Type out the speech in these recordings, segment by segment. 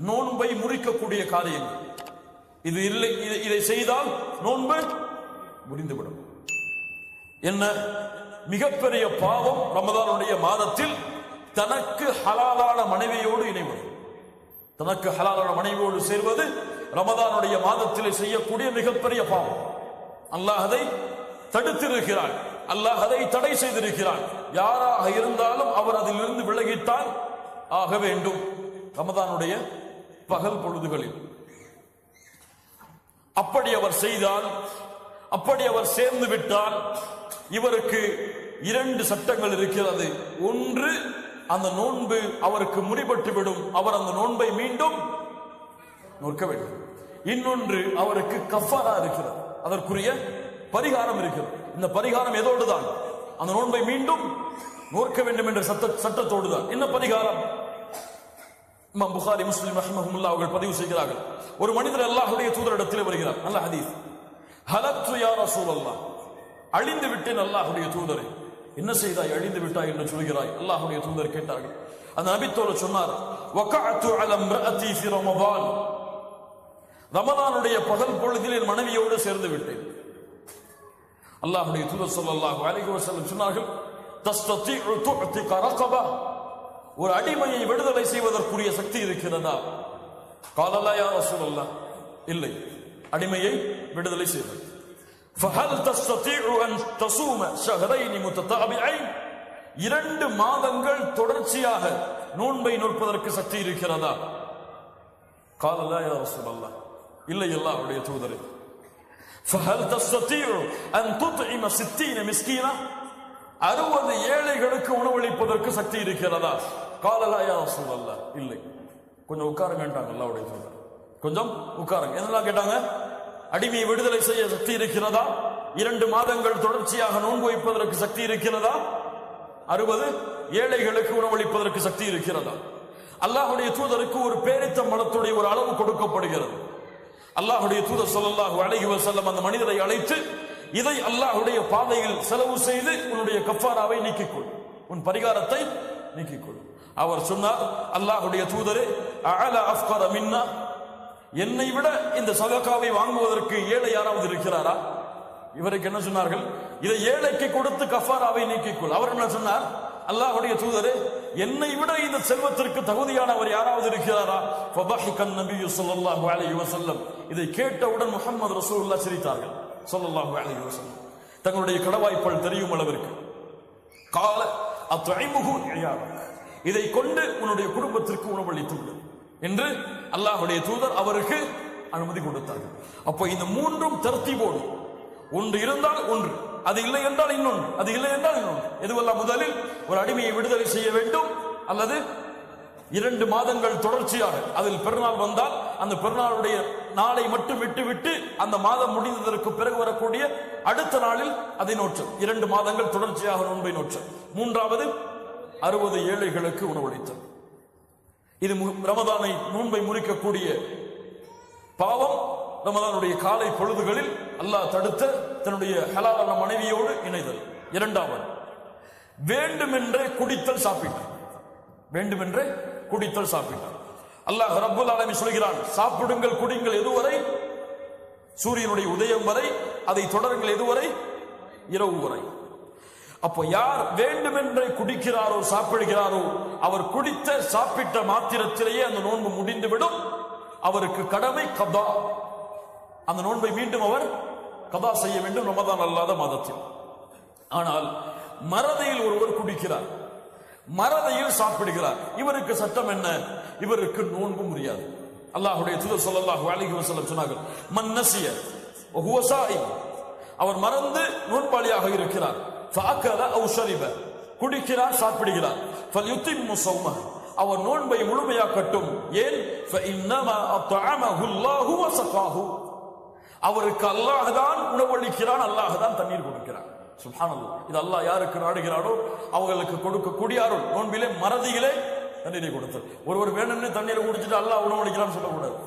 நோன்பை முறிக்கக்கூடிய காரியங்கள். இது இல்லை, இதை செய்தால் நோன்பு முறிந்துவிடும். என்ன மிகப்பெரிய பாவம்? ரமதானுடைய மாதத்தில் தனக்கு ஹலாலான மனைவியோடு இணைவது, தனக்கு ஹலாலான மனைவியோடு சேர்வது ரமதானுடைய மாதத்திலே செய்யக்கூடிய மிகப்பெரிய பாவம். அல்லாஹ் அதை தடுத்திருக்கிறான், அல்லாஹ் அதை தடை செய்திருக்கிறான். யாராக இருந்தாலும் அவர் அதிலிருந்து விலகித்தான் ஆக வேண்டும் ரமதானுடைய பகல் பொழுதுகளில். அப்படி அவர் செய்தால், அப்படி அவர் சேர்ந்து விட்டால் இவருக்கு 2 சட்டங்கள் இருக்கிறது. ஒன்று, அந்த நோன்பு அவருக்கு முறிபட்டுவிடும், அவர் அந்த நோன்பை மீண்டும் நோக்க வேண்டும். இன்னொன்று, அவருக்கு கஃபாரா இருக்கிறது, அதற்குரிய பரிகாரம் இருக்கிறது. இந்த பரிகாரம் எதோடு தான்? அந்த நோன்பை மீண்டும் நோக்க வேண்டும் என்ற சட்டத்தோடு தான். என்ன பரிகாரம்? இமாம் புகாரி, முஸ்லிம் ரஹ்மஹுல்லாஹ் அவர்கள் பதிவு செய்கிறார்கள். ஒரு மனிதர் அல்லாஹ்வுடைய தூதரிடத்தில் வருகிறார். நல்ல ஹதீஸ். ஹலக்து யா ரசூலல்லாஹ், அழிந்து விட்டேன் அல்லாஹ்வுடைய தூதரே. என்ன செய்தாய், அழிந்து விட்டாய் என்று சொல்கிறாய்? அல்லாஹ்வுடைய தூதர் கேட்டார்கள். அந்த நபித்தோடு சொன்னார், வகஅது அலா இம்ரஅதி ஃபி ரமதான், ரமதானுடைய பகல் பொழுதில் என் மனைவியோடு சேர்ந்து விட்டேன். அல்லாஹ்வுடைய தூதர் ஸல்லல்லாஹு அலைஹி வஸல்லம் சொன்னார்கள், தஸ்ததீஉ துஅதிக ரகபா, ஒரு அடிமையை விடுதலை செய்வதற்குரிய சக்தி இருக்கிறதா? قال لا يا رسول الله, இல்லை, அடிமையை விடுதலை செய்வது. فهل تستطيع ان تصوم شهرين متتابعين, 2 மாதங்கள் தொடர்ச்சியாக நோன்பை நோற்பதற்கு சக்தி இருக்கிறதா? قال لا يا رسول الله, இல்லை அல்லாஹ்வுடைய தூதரே. فهل تستطيع ان تطعم 60 مسكينا, 60 ஏழைகளுக்கு உணவளிப்பதற்கு சக்தி இருக்கிறதா? قال لا يا رسول الله, இல்லை. கொஞ்சம் உட்காருங்கன்றாங்க அல்லாஹ்வுடைய தூதர். கொஞ்சம் உட்காருங்க. என்னெல்லாம் கேட்டாங்க? அடிமையை விடுதலை செய்ய சக்தி இருக்கிறதா? 2 மாதங்கள் தொடர்ச்சியாக நோன்பு வைப்பதற்கு சக்தி இருக்கிறதா? 60 ஏழைகளுக்கு உணவளிப்பதற்கு சக்தி இருக்கிறதா? அல்லாஹ்வுடைய தூதருக்கு ஒரு பேரித்த மரத்துடைய ஒரு அளவு கொடுக்கப்படுகிறது. அல்லாஹ்வுடைய தூதர் ஸல்லல்லாஹு அலைஹி வஸல்லம் அந்த மனிதரை அழைத்து, இதை அல்லாஹ்வுடைய பாதையில் செலவு செய்து உன்னுடைய கஃபாராவை நீக்கிக்கொள், உன் பரிகாரத்தை நீக்கிக்கொள். அவர் சொன்னார், அல்லாஹ்வுடைய தூதரே, அஅலா அஃகர மின்னா, என்னை விட இந்த சதகாவை வாங்குவதற்கு ஏழை யாராவது இருக்கிறாரா? இவருக்கு என்ன சொன்னார்கள்? இதை ஏழைக்கு கொடுத்து கஃபாராவை நீக்கிக்கொள். அவர் என்ன சொன்னார்? அல்லாஹ்வுடைய தூதரே, என்னை விட இந்த செல்வத்திற்கு தகுதியானவர் யாராவது இருக்கிறாரா? ஃபபஹிகன் நபியு ஸல்லல்லாஹு அலைஹி வஸல்லம், இதை கேட்டவுடன் முஹம்மது ரசூலுல்லாஹ் சிரித்தார்கள் ஸல்லல்லாஹு அலைஹி வஸல்லம், தங்களுடைய கடவாய்ப்பல் தெரியும் அளவிற்கு. கால அத்இமுஹு இயாபக், இதை கொண்டு உன்னுடைய குடும்பத்திற்கு உணவளித்து விடு என்று அல்லாஹ்வுடைய தூதர் அவருக்கு அனுமதி கொடுத்தார்கள். அப்போ இந்த 3ம் தர்த்தீபோடு, ஒன்று இருந்தால் ஒன்று, அது இல்லை என்றால் இன்னொன்று, அது இல்லை என்றால் இன்னொன்று. எதுவெல்லாம்? முதலில் ஒரு அடிமையை விடுதலை செய்ய வேண்டும், அல்லது 2 மாதங்கள் தொடர்ச்சியாக, அதில் பெருநாள் வந்தால் அந்த பெருநாளுடைய நாளை மட்டும் விட்டுவிட்டு அந்த மாதம் முடிந்ததற்கு பிறகு வரக்கூடிய அடுத்த நாளில் அதை நோற்றல். 2 மாதங்கள் தொடர்ச்சியாக நோன்பை நோற்றல். 3வது 60 ஏழைகளுக்கு உணவளித்தல். இது ரமதானை நோன்பை முறிக்கக்கூடிய பாவம். ரமதானுடைய காலை பொழுதுகளில் அல்லாஹ் தடுத்த தன்னுடைய ஹலாலான மனைவியோடு இணைதல். 2வது, வேண்டுமென்றே குடித்தல், சாப்பிட்டார். வேண்டுமென்றே குடித்தல், சாப்பிட்டார். அல்லாஹ் ரப்புல் ஆலமீன் சொல்கிறான், சாப்பிடுங்கள், குடிங்கள், எதுவரை? சூரியனுடைய உதயம் வரை. அதை தொடருங்கள் எதுவரை? இரவு வரை. அப்போ யார் வேண்டுமென்றே குடிக்கிறாரோ, சாப்பிடுகிறாரோ, அவர் குடித்த சாப்பிட்ட மாத்திரத்திலேயே அந்த நோன்பு முடிந்துவிடும். அவருக்கு கடமை கதா, அந்த நோன்பை மீண்டும் அவர் கதா செய்ய வேண்டும் ரமதான் அல்லாத மாதத்தில். ஆனால் மறதியில் ஒருவர் குடிக்கிறார், மறதியில் சாப்பிடுகிறார், இவருக்கு சட்டம் என்ன? இவருக்கு நோன்பு முடியாது. அல்லாஹ்வுடைய தூதர் ஸல்லல்லாஹு அலைஹி வஸல்லம் சொன்னார்கள், மன் நஸிய வ ஹுவ ஸாயிம், அவர் மறந்து நோன்பாளியாக இருக்கிறார், ஃபஅகல அவ் ஷரிப, குடிக்கிறார், சாப்பிடுகிறார், ஃபல்யுத்திம்மு ஸௌமஹு, அவர் நோன்பை முழுமையாக்கட்டும். ஏன்? ஃபஇன்னமா அத்அமஹு அல்லாஹு வ ஸகாஹு, அவருக்கு அல்லாஹ் தான் உணவளிக்கிறான், அல்லாஹ் தான் தண்ணீர் கொடுக்கிறான். சுப்ஹானல்லாஹ். இது அல்லாஹ் யாருக்கு நாடுகிறானோ அவங்களுக்கு கொடுக்கக்கூடிய அருள். நோன்பிலே மறதியிலே தண்ணீரை கொடுத்தல். ஒருவர் வேணும்னு தண்ணீரை குடிச்சிட்டு அல்லாஹ் உணவளிக்கிறான்னு சொல்லக்கூடாது,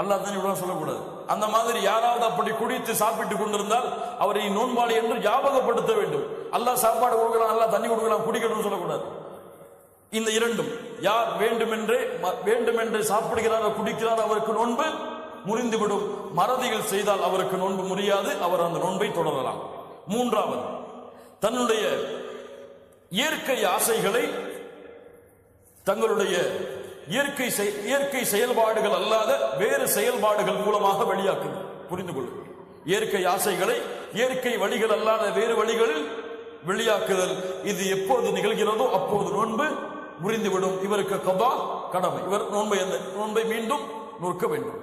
அல்லாஹ் தண்ணி விட சொல்லக்கூடாது. அந்த மாதிரி யாராவது அப்படி குடித்து சாப்பிட்டு கொண்டிருந்தால் அவரை நோன்பாளி என்று ஞாபகப்படுத்த வேண்டும். அல்லாஹ் சாப்பாடு கொடுக்கலாம், அல்லாஹ் தண்ணி கொடுக்கலாம், குடிக்கணும்னு சொல்லக்கூடாது. இந்த இரண்டும், யார் வேண்டுமென்றே சாப்பிடுகிறாரோ குடிக்கிறாரோ அவருக்கு நோன்பு முறிந்துவிடும். மறதிகள் செய்தால் அவருக்கு நோன்பு முறியாது, அவர் அந்த நோன்பை தொடரலாம். மூன்றாவது, தன்னுடைய இயற்கை ஆசைகளை தங்களுடைய இயற்கை செயல்பாடுகள் அல்லாத வேறு செயல்பாடுகள் மூலமாக வெளியாக்குது. புரிந்து கொள்ளுங்கள், இயற்கை ஆசைகளை இயற்கை வழிகள் அல்லாத வேறு வழிகளில் வெளியாக்குதல். இது எப்போது நிகழ்கிறதோ அப்போது நோன்பு முறிந்துவிடும். இவருக்கு கபா கடமை. இவர் நோன்பை மீண்டும் நோக்க வேண்டும்.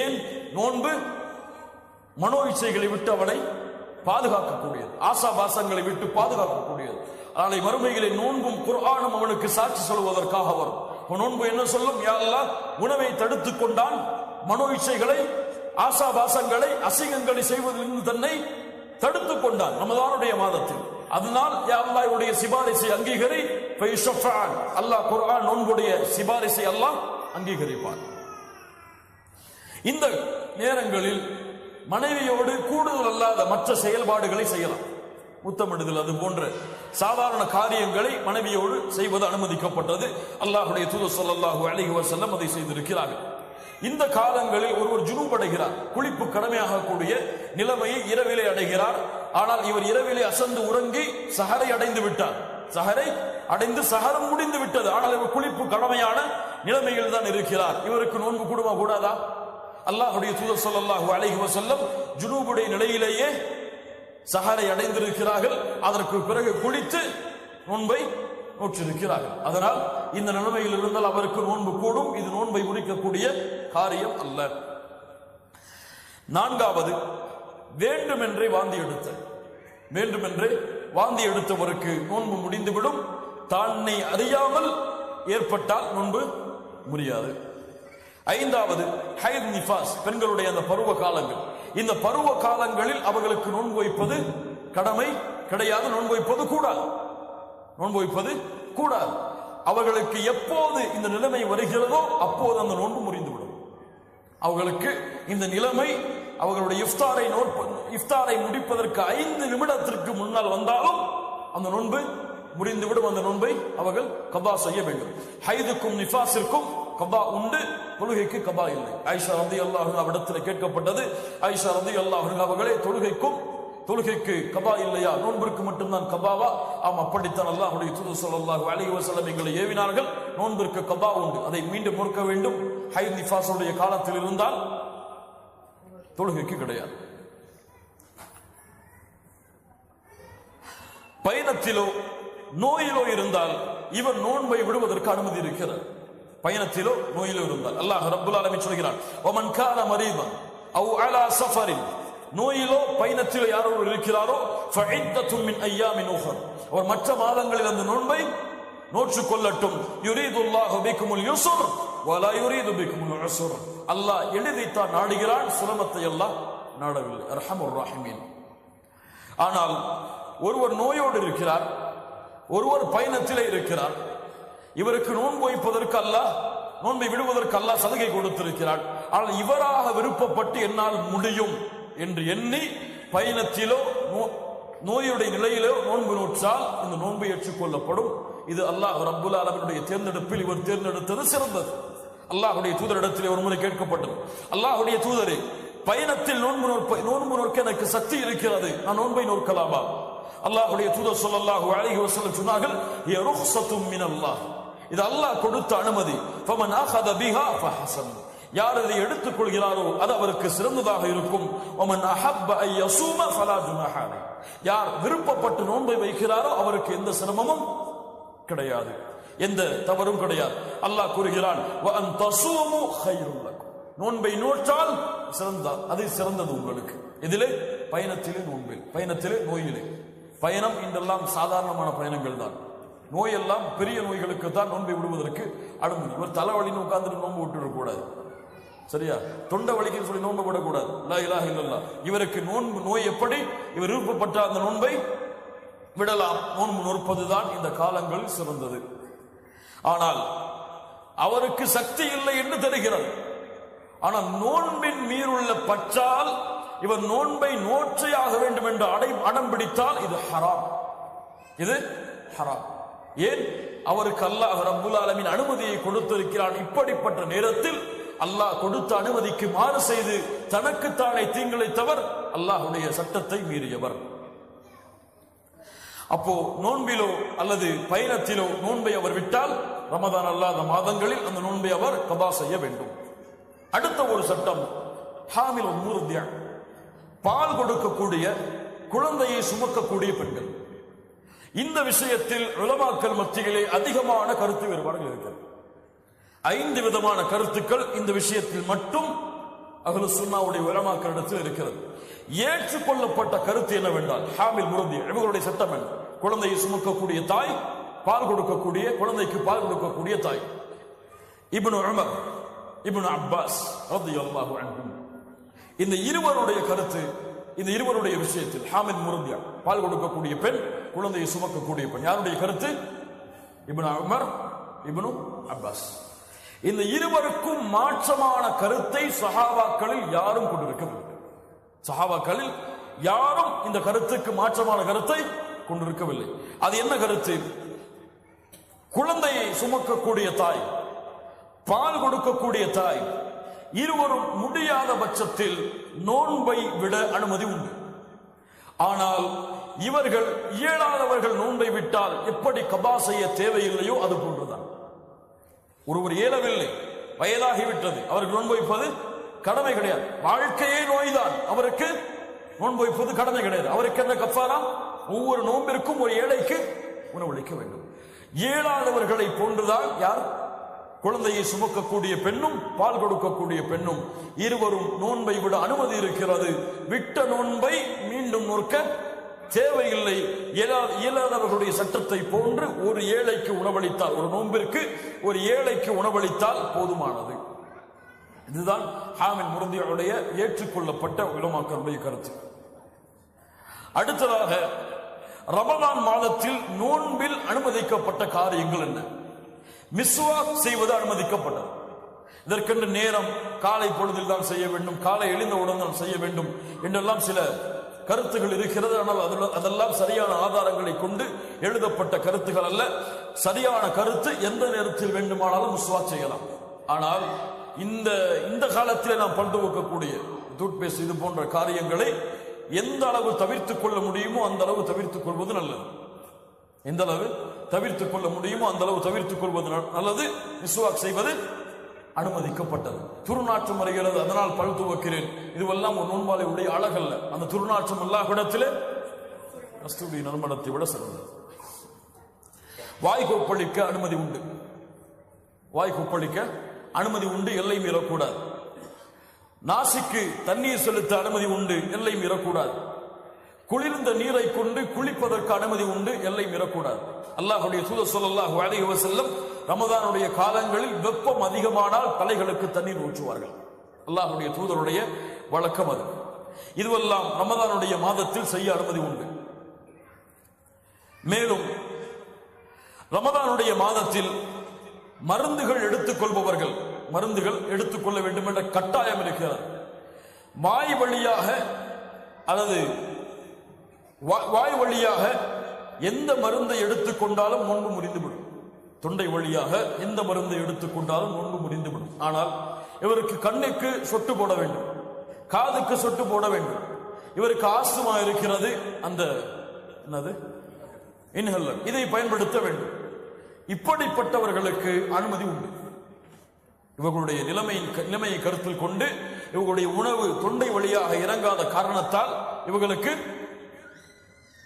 ஏன்? நோன்பு மனோ இச்சைகளை விட்டு அவனை பாதுகாக்கக்கூடியது, ஆசாபாசங்களை விட்டு பாதுகாக்கக்கூடியது. நாளை மறுமையிலே நோன்பும் குர்ஆனும் அவனுக்கு சாட்சி சொல்வதற்காக வரும். நோன்பு என்ன சொல்லும்? யா அல்லாஹ், உணவை தடுத்துக் கொண்டான், மனோ இச்சைகளை ஆசாபாசங்களை அசிங்கங்களை செய்வதிலிருந்து தன்னை தடுத்துக் கொண்டான் ரமதானுடைய மாதத்தில். அதனால் யா அல்லாஹ் இவருடைய சிபாரிசை அங்கீகரி. அல்லாஹ் குர்ஆன் நோன்புடைய சிபாரிசை அல்லாஹ் அங்கீகரிப்பான். இந்த நேரங்களில் மனைவியோடு கூடுதல் அல்லாத மற்ற செயல்பாடுகளை செய்யலாம். முத்தமிடுதல், அது போன்ற சாதாரண காரியங்களை மனைவியோடு செய்வது அனுமதிக்கப்பட்டது. அல்லாஹ்வுடைய தூதர் ஸல்லல்லாஹு அலைஹி வஸல்லம் அதை செய்திருக்கிறார்கள். இந்த காலங்களில் ஒருவர் ஜுனூப் அடைகிறார், குளிப்பு கடமையாக கூடிய நிலைமையை இரவிலே அடைகிறார். ஆனால் இவர் இரவிலே அசந்து உறங்கி சஹரை அடைந்து விட்டார். சஹரம் முடிந்து விட்டது. ஆனால் இவர் குளிப்பு கடமையான நிலைமையில் தான் இருக்கிறார். இவருக்கு நோன்பு கூடுமா கூடாதா? அல்லாஹ்வுடைய தூதர் ஸல்லல்லாஹு அலைஹி வஸல்லம் ஜுனூபுடைய நிலையிலேயே சஹரை அடைந்திருக்கிறார்கள். அதற்கு பிறகு குளித்து நோன்பை நோற்றிருக்கிறார்கள். அதனால் இந்த நிலைமையில் இருந்தால் அவருக்கு நோன்பு கூடும். இது நோன்பை முறிக்கக்கூடிய காரியம் அல்ல. நான்காவது, வேண்டுமென்றே வாந்தி எடுத்தவருக்கு நோன்பு முடிந்துவிடும். தன்னை அறியாமல் ஏற்பட்டால் நோன்பு முடியாது. ஐந்தாவது, ஹைத் நிஃபாஸ், பெண்களுடைய அந்த பருவ காலங்கள். இந்த பருவ காலங்களில் அவர்களுக்கு நோன்பு வைப்பது கடமை கிடையாது, நோன்பு வைப்பது கூடாது. அவர்களுக்கு எப்போது இந்த நிலைமை வருகிறதோ அப்போது அந்த நோன்பு முறிந்துவிடும். அவர்களுக்கு இந்த நிலைமை அவர்களுடைய இஃப்தாரை முடிப்பதற்கு 5 நிமிடத்திற்கு முன்னால் வந்தாலும் அந்த நோன்பு முறிந்துவிடும். அந்த நோன்பை அவர்கள் கபா செய்ய வேண்டும். ஹைதுக்கும் நிஃபாஸிற்கும் கபா உண்டு, தொழுகைக்கு கபா இல்லை. ஆயிஷா ரலியல்லாஹு அன்ஹா அவரிடத்தில் கேட்கப்பட்டது. ஆயிஷா ரலியல்லாஹு அன்ஹா அவர்களே, தொழுகைக்கு கபா இல்லையா, நோன்பிற்கு மட்டும்தான் கபாவா? ஆம், அப்படித்தான் அல்லாஹ்வுடைய தூதர் ஸல்லல்லாஹு அலைஹி வஸல்லம் எங்களை ஏவினார்கள். நோன்பிற்கு கபா உண்டு, அதை மீண்டும் நோக்க வேண்டும். ஹைத் நிஃபாஸுடைய காலத்தில் இருந்தால் தொழுகைக்கு கிடையாது. பயணத்திலோ நோயிலோ இருந்தால் இவர் நோன்பை விடுவதற்கு அனுமதி இருக்கிறது. பயணத்திலோ நோயிலோ இருந்தால் அல்லாஹ் ரப்புல் ஆலமீன் சொல்கிறான், வமன் கான மரீதன் அவ் அலா ஸஃபரின், நோயிலோ பயணத்திலோ யாரோ இருக்கிறாரோ ஃபஇத்தத்தும் மின் அய்யாமின் உஹர், அவர் மற்ற மாதங்களில் அந்த நோன்பை நோற்றுக் கொள்ளட்டும். யுரீதுல்லாஹு பிக்குமுல் யுஸ்ர் வலா யுரீது பிக்குமுல் உஸ்ர், அல்லாஹ் எளிதைத்தான் நாடுகிறான், சிரமத்தை அல்லாஹ் நாடவில்லை. அர்ஹமுர் ராஹிமீன். ஆனால் ஒருவர் நோயோடு இருக்கிறார், ஒருவர் பயணத்திலே இருக்கிறார். இவருக்கு நோன்பு வைப்பதற்கு அல்லாஹ், நோன்பை விடுவதற்கு அல்லாஹ் சலுகை கொடுத்திருக்கிறார். ஆனால் இவராக விருப்பப்பட்டு என்னால் முடியும் என்று எண்ணி பயணத்திலோ நோயுடைய நிலையிலோ நோன்பு நோற்றால் இந்த நோன்பை ஏற்றுக்கொள்ளப்படும். இது அல்லாஹ் ரப்புல் ஆலமீனுடைய தேர்ந்தெடுப்பில் இவர் தேர்ந்தெடுத்தது சிறந்தது. அல்லாஹ்வுடைய தூதரிடத்தில் ஒரு முறை கேட்கப்பட்டது, அல்லாஹ்வுடைய தூதரே, பயணத்தில் நோன்பு நோக்க எனக்கு சக்தி இருக்கிறது, நான் நோன்பை நோக்கலாமா? அல்லாஹ்வுடைய தூதர் ஸல்லல்லாஹு அலைஹி வஸல்லம் சொன்னார்கள், யா ருக்ஸத்தும் மினல்லாஹ், இது அல்லாஹ் கொடுத்த அனுமதி. ஃபமன் அஹத பிஹா ஃபஹஸன், யார் இதை எடுத்துக் கொள்கிறாரோ அது அவருக்கு சிறந்ததாக இருக்கும். வமன் அஹப்ப அன் யஸூம ஃபலா ஜுனாஹ அலைஹி, யார் விருப்பப்பட்டு நோன்பை வைக்கிறாரோ அவருக்கு எந்த சிரமமும் கிடையாது, எந்த தவறும் கிடையாது. அல்லாஹ் கூறுகிறான், வ அன் தஸூமு கைருல் லக்கும், நோன்பை நோற்றால் அது சிறந்தது உங்களுக்கு. இதிலே பயணத்திலே நோன்பில், பயணத்திலே நோயிலே. பயணம் இன்றெல்லாம் சாதாரணமான பயணங்கள் தான். நோயெல்லாம் பெரிய நோய்களுக்கு தான் நோன்பை விடுவதற்கு அனுமதி. இவர் தலைவலின்னு உட்கார்ந்துட்டு நோன்பு விட்டுவிடக்கூடாது, சரியா? தொண்டை வலிக்குன்னு சொல்லி நோன்பு விடக்கூடாது. லா இலாஹ இல்லல்லாஹ். இவருக்கு நோய் எப்படி இவர் விருப்பப்பட்ட அந்த நோன்பை விடலாம். நோன்பு நோற்பதுதான் இந்த காலங்களில் சிறந்தது. ஆனால் அவருக்கு சக்தி இல்லை என்று தெரிகிறது. ஆனால் நோன்பின் மீறுள்ள பற்றால் இவர் நோன்பை நோற்றையாக வேண்டும் என்று அடம் பிடித்தால் இது ஹராம், இது ஹராம். ஏன்? அவருக்கு அல்லாஹ் ரப்புல் ஆலமீன் அனுமதியை கொடுத்திருக்கிறான். இப்படிப்பட்ட நேரத்தில் அல்லாஹ் கொடுத்த அனுமதிக்கு மாறு செய்து தனக்குத்தானே தீங்கிழைத்தவர் அல்லாஹ்வுடைய சட்டத்தை மீறியவர். அப்போ நோன்பிலோ அல்லது பயணத்திலோ நோன்பை அவர் விட்டால் ரமதான் அல்லாத மாதங்களில் அந்த நோன்பை அவர் கதா செய்ய வேண்டும். அடுத்த ஒரு சட்டம், ஹாமில் முர்தியா, பால் கொடுக்கக்கூடிய குழந்தையை சுமக்கக்கூடிய பெண்கள். இந்த விஷயத்தில் உலமாக்கள் மத்தியிலே அதிகமான கருத்து வேறுபாடுகள் இருக்கிறது. 5 விதமான கருத்துக்கள் இந்த விஷயத்தில் மட்டும் அஹ்லு சுன்னாவுடைய உலமாக்களிடத்தில் இருக்கிறது. ஏற்றுக்கொள்ளப்பட்ட கருத்து என்னவென்றால், ஹாமில் முர்தியா இவர்களுடைய சட்டம் என்ன? குழந்தையை சுமக்கக்கூடிய தாய், பால் கொடுக்கக்கூடிய குழந்தைக்கு பால் கொடுக்கக்கூடிய தாய். இப்னு உமர், இப்னு அப்பாஸ் ரலியல்லாஹு அன்ஹும், இந்த இருவருடைய கருத்து, இந்த இருவருடைய விஷயத்தில் ஹாமில் முர்தியா பால் கொடுக்கக்கூடிய பெண், குழந்தையை சுமக்கக்கூடிய பெண், யாருடைய கருத்து? இப்னு உமர், இப்னு அப்பாஸ். இந்த இருவருக்கும் மாற்றமான கருத்தை சஹாபாக்களில் யாரும் கொண்டிருக்கவில்லை. சஹாபாக்களில் யாரும் இந்த கருத்துக்கு மாற்றமான கருத்தை கொண்டிருக்கவில்லை. அது என்ன கருத்து? குழந்தையை சுமக்கக்கூடிய தாய், பால் கொடுக்கக்கூடிய தாய் இருவரும் முடியாத பட்சத்தில் நோன்பை விட அனுமதி உண்டு. ஆனால் இவர்கள் இயலாதவர்கள் நோன்பை விட்டால் எப்படி கபா செய்ய தேவையில்லையோ அது போன்றுதான். ஒருவர் இயலவில்லை, வயதாகிவிட்டது, அவருக்கு நோன்பு வைப்பது கடமை கிடையாது. வாழ்க்கையே நோய்தான், அவருக்கு நோன்பு வைப்பது கடமை கிடையாது. அவருக்கு என்ன கஃபாரா? ஒவ்வொரு நோன்பிற்கும் ஒரு ஏழைக்கு உணவளிக்க வேண்டும். இயலாதவர்களை போன்றுதான் யார்? குழந்தையை சுமக்கக்கூடிய பெண்ணும் பால் கொடுக்கக்கூடிய பெண்ணும் இருவரும் நோன்பை விட அனுமதி இருக்கிறது. விட்ட நோன்பை மீண்டும் நோக்க தேவையில்லை. இயலாதவர்களுடைய சட்டத்தை போன்று ஒரு ஏழைக்கு உணவளித்தால், ஒரு நோன்பிற்கு ஒரு ஏழைக்கு உணவளித்தால் போதுமானது. இதுதான் ஹாமில் முர்தியாவுடைய ஏற்றுக்கொள்ளப்பட்ட உலமாக்களுடைய கருத்து. அடுத்ததாக, ரமலான் மாதத்தில் நோன்பில் அனுமதிக்கப்பட்ட காரியங்கள் என்ன? மிஸ்வாக் செய்வது அனுமதிக்கப்பட்டது. இதற்கென்று நேரம் காலை பொழுதில் தான் செய்ய வேண்டும், காலை எழுந்தவுடன் தான் செய்ய வேண்டும் என்றெல்லாம் சில கருத்துகள் இருக்கிறது. ஆனால் அதெல்லாம் சரியான ஆதாரங்களை கொண்டு எழுதப்பட்ட கருத்துகள் அல்ல. சரியான கருத்து எந்த நேரத்தில் வேண்டுமானாலும் மிஸ்வாக் செய்யலாம். ஆனால் இந்த காலத்தில் நாம் பல் துவக்கக்கூடிய டூத்பேஸ்ட் இது போன்ற காரியங்களை எந்த அளவு தவிர்த்துக் கொள்ள முடியுமோ அந்த அளவு தவிர்த்துக் கொள்வது நல்லது. எந்த அளவு தவிர்த்துக் கொள்ள முடியுமோ அந்த அளவு தவிர்த்துக் கொள்வது நல்லது. மிஸ்வாக் செய்வது அனுமதிக்கப்பட்டது. துர்நாற்றம் வருகிறது, அதனால் பல் துவக்கிறேன், இதுவெல்லாம் ஒரு நோன்பாளை உடைய அழகல்ல. அந்த துர்நாற்றம் அல்லாஹ்விடத்திலே கஸ்தூரி நறுமணத்தை விட சிறந்தது. வாய் கொப்பளிக்க அனுமதி உண்டு. வாய் கொப்பளிக்க அனுமதி உண்டு, எல்லை மீறக்கூடாது. நாசிக்கு தண்ணீர் செலுத்த அனுமதி உண்டு, எல்லை மீறக்கூடாது. குளிர்ந்த நீரை கொண்டு குளிப்பதற்கு அனுமதி உண்டு, எல்லை மீறக்கூடாது. அல்லாஹ்வுடைய தூதர் ஸல்லல்லாஹு அலைஹி வஸல்லம் ரமதானுடைய காலங்களில் வெப்பம் அதிகமானால் தலைகளுக்கு தண்ணீர் ஊற்றுவார்கள். அல்லாஹ்வுடைய தூதருடைய வழக்கம் அது. இதுவெல்லாம் ரமதானுடைய மாதத்தில் செய்ய அனுமதி உண்டு. மேலும் ரமதானுடைய மாதத்தில் மருந்துகள் எடுத்துக்கொள்பவர்கள் மருந்துகள் எடுத்துக்கொள்ள வேண்டும் என்ற கட்டாயம் இருக்கிறது. வாய் வழியாக அல்லது வாய் வழியாக எந்த மருந்தை எடுத்துக்கொண்டாலும் நோன்பு முறிந்துவிடும். தொண்டை வழியாக எந்த மருந்தை எடுத்துக்கொண்டாலும் நோன்பு முறிந்துவிடும். ஆனால் இவருக்கு கண்ணுக்கு சொட்டு போட வேண்டும், காதுக்கு சொட்டு போட வேண்டும். இவருக்கு ஆஸ்துமா இருக்கிறது, அந்த என்னது இன்ஹேலர், இதை பயன்படுத்த வேண்டும். இப்படிப்பட்டவர்களுக்கு அனுமதி உண்டு. இவர்களுடைய நிலைமையை கருத்தில் கொண்டு இவர்களுடைய உணவு தொண்டை வழியாக இறங்காத காரணத்தால் இவர்களுக்கு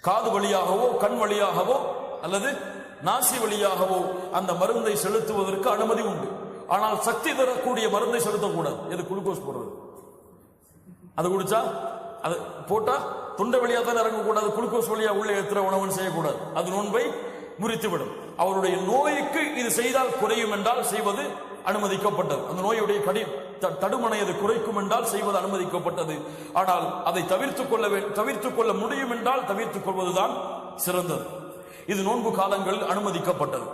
காது வழியாகவோ கண் வழியாகவோ அல்லது நாசி வழியாகவோ அந்த மருந்தை செலுத்துவதற்கு அனுமதி உண்டு. ஆனால் சக்தி தரக்கூடிய மருந்தை செலுத்தக்கூடாது. எது? குளுக்கோஸ் போடுறது. அது குடிச்சா அது போட்டா தொண்டை வழியா தான் இறங்கக்கூடாது. குளுக்கோஸ் வழியா உள்ள ஏற்றுற உணவு செய்யக்கூடாது. அது நோன்பை முறித்துவிடும். அவருடைய நோய்க்கு இது செய்தால் குறையும் என்றால் செய்வது அனுமதிக்கப்பட்டது. அந்த நோயுடைய தடுமனை அது குறைக்கும் என்றால் செய்வது அனுமதிக்கப்பட்டது. ஆனால் அதை தவிர்த்துக் கொள்ள முடியும் என்றால் தவிர்த்துக் கொள்வதுதான் சிறந்தது. இது நோன்பு காலங்களில் அனுமதிக்கப்பட்டது.